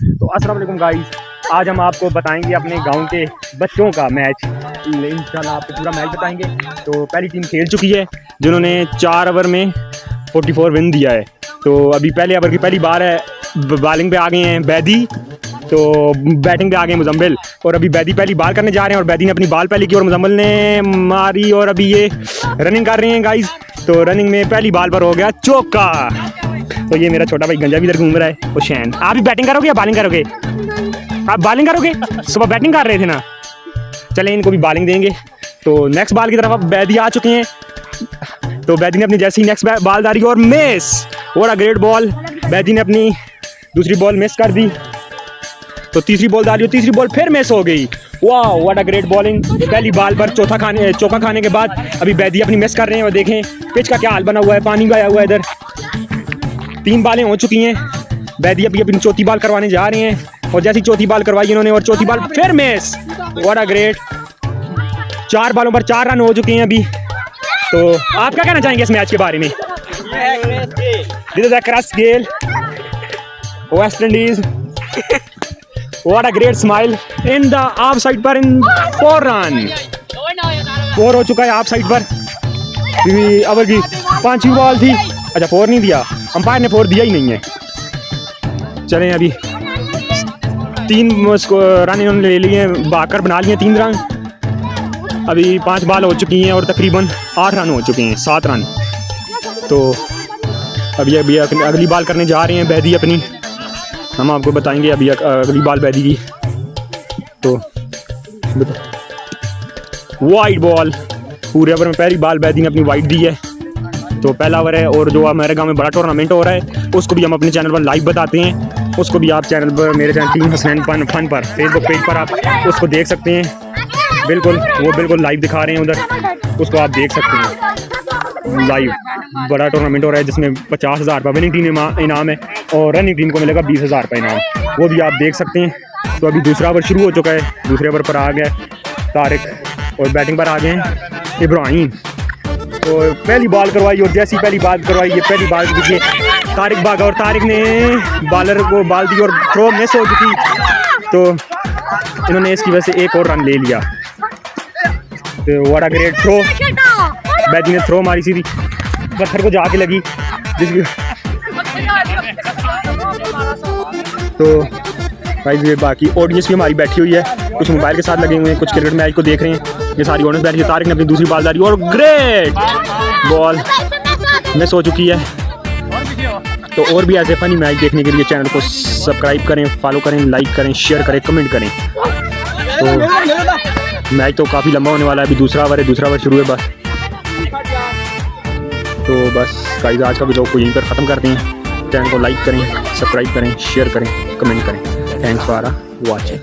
तो अस्सलाम वालेकुम गाइस, आज हम आपको बताएंगे अपने गांव के बच्चों का मैच। इंशाल्लाह आपको पूरा मैच बताएंगे। तो पहली टीम खेल चुकी है जिन्होंने 4 ओवर में 44 विन दिया है। तो अभी पहले ओवर की पहली बार है, बॉलिंग पे आ गए हैं बैदी, तो बैटिंग पे आ गए मुजम्मिल। और अभी बैदी पहली बाल करने जा रहे हैं और बैदी ने अपनी बाल पहली की और मुजम्मिल ने मारी और अभी ये रनिंग कर रहे हैं गाइस। तो रनिंग में पहली बाल पर हो गया चौका। तो ये मेरा छोटा भाई गंजा भी इधर घूम रहा है। हुसैन, आप भी बैटिंग करोगे या बॉलिंग करोगे? आप बॉलिंग करोगे? सुबह बैटिंग कर रहे थे ना, चलें इनको भी बॉलिंग देंगे। तो नेक्स्ट बॉल की तरफ अब बैदी आ चुके हैं। तो बैदी ने अपनी जैसी नेक्स्ट बॉल डाली और मिस। और अ ग्रेट बॉल। बैदी ने अपनी दूसरी बॉल मिस कर दी, तो तीसरी बॉल डाली और तीसरी बॉल फिर मिस हो गई। वाह, व्हाट अ ग्रेट बॉलिंग। पहली बॉल पर चौका खाने के बाद अभी बैदी अपनी मिस कर रहे हैं। और देखें पिच का क्या हाल बना हुआ है, पानी भी आया हुआ है इधर। 3 बॉलें हो चुकी हैं। बैदी अभी अपनी चौथी बॉल करवाने जा रहे हैं और जैसी चौथी बॉल करवाई इन्होंने और चौथी बॉल फिर मिस। What a great. 4 बॉलों पर 4 रन हो चुके हैं अभी। तो आप क्या कहना चाहेंगे इस मैच के बारे में? This is a Chris Gayle, West Indies. What a great smile in the off side पर इन 4 रन। 4 हो चुका है ऑफ साइड पर। ओवर की 5वीं बॉल थी। अच्छा 4 नहीं दिया, अंपायर ने 4 दिया ही नहीं है। चलें अभी 3 रन इन्होंने ले लिए, बाकर बना लिए 3 रन। अभी 5 बॉल हो चुकी हैं और तकरीबन 8 रन हो चुके हैं, 7 रन। तो अभी अगली बॉल करने जा रहे हैं बैदी अपनी। हम आपको बताएंगे अभी अगली बॉल बैदी की। तो वाइड बॉल, पूरे ओवर में पहली बॉल बैदी ने अपनी वाइड दी है। तो पहला ओवर है और जो हमारे गांव में बड़ा टूर्नामेंट हो रहा है उसको भी हम अपने चैनल पर लाइव बताते हैं। उसको भी आप चैनल पर, मेरे चैनल टीम हसनैन फन पर फेसबुक पेज पर आप उसको देख सकते हैं। बिल्कुल वो बिल्कुल लाइव दिखा रहे हैं उधर, उसको आप देख सकते हैं लाइव। बड़ा टूर्नामेंट हो रहा है जिसमें 50,000 रुपये विनिंग टीम इनाम है और रनिंग टीम को मिलेगा 20,000 रुपये इनाम, वो भी आप देख सकते हैं। तो अभी दूसरा ओवर शुरू हो चुका है। दूसरे ओवर पर आ गया तारिक और बैटिंग पर आ गए हैं इब्राहिम। तो पहली बॉल करवाई और जैसी पहली बॉल करवाई, ये पहली बॉल देखिए तारिक भागा और तारिक ने बॉलर को बॉल दी और थ्रो मिस हो चुकी। तो इन्होंने इसकी वजह से एक और रन ले लिया। तो व्हाट अ ग्रेट थ्रो। बैदी ने थ्रो मारी सीधी पत्थर को जाके लगी जिसकी। तो भाई ये बाकी ऑडियंस भी हमारी बैठी हुई है, कुछ मोबाइल के साथ लगे हुए हैं, कुछ क्रिकेट मैच को देख रहे हैं। ये सारी ऑडियंस बैठी है। तारिक ने अपनी दूसरी बॉल डाली और ग्रेट बॉल मिस हो चुकी है। तो और भी ऐसे फनी मैच देखने के लिए चैनल को सब्सक्राइब करें, फॉलो करें, लाइक करें, शेयर करें, कमेंट करें। तो मैच तो काफ़ी लंबा होने वाला है। अभी दूसरा ओवर है, दूसरा ओवर शुरू है बस। तो बस गाइस आज का वीडियो को यहीं पर ख़त्म करते हैं। चैनल को लाइक करें, सब्सक्राइब करें, शेयर करें, कमेंट करें। Thanks for watching.